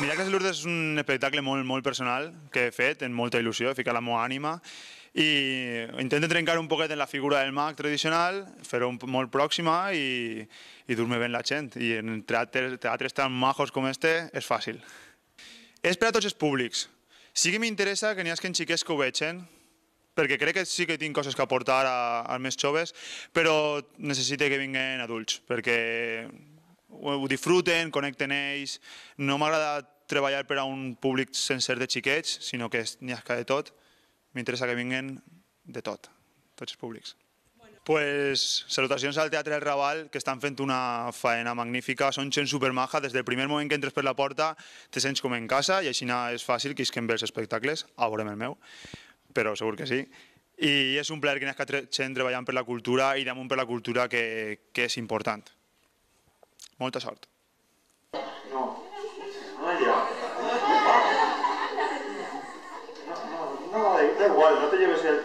Miracles de Lourdes és un espectacle molt personal que he fet amb molta il·lusió, he ficat la meva ànima i intento trencar un poquet en la figura del mag tradicional, fer-ho molt pròxima i dur-me bé la gent. I en teatres tan majos com este és fàcil. És per a tots els públics. Sí que m'interessa que n'hi hagi xiquets que ho vegin, perquè crec que sí que tinc coses que aportar als més joves, però necessito que vinguin adults, perquè ho disfruten, connecten ells. No m'agrada treballar per a un públic sencer de xiquets, sinó que n'hi ha de tot. M'interessa que vinguin de tot, tots els públics. Pues, salutacions al Teatre del Raval, que estan fent una faena magnífica, són gent supermaja, des del primer moment que entres per la porta te sents com en casa i així és fàcil que isquen bé els espectacles, a veurem el meu, però segur que sí. I és un plaer que n'hi hagi gent treballant per la cultura i damunt per la cultura que és important. Molta sort. No, da igual, no te lleves el...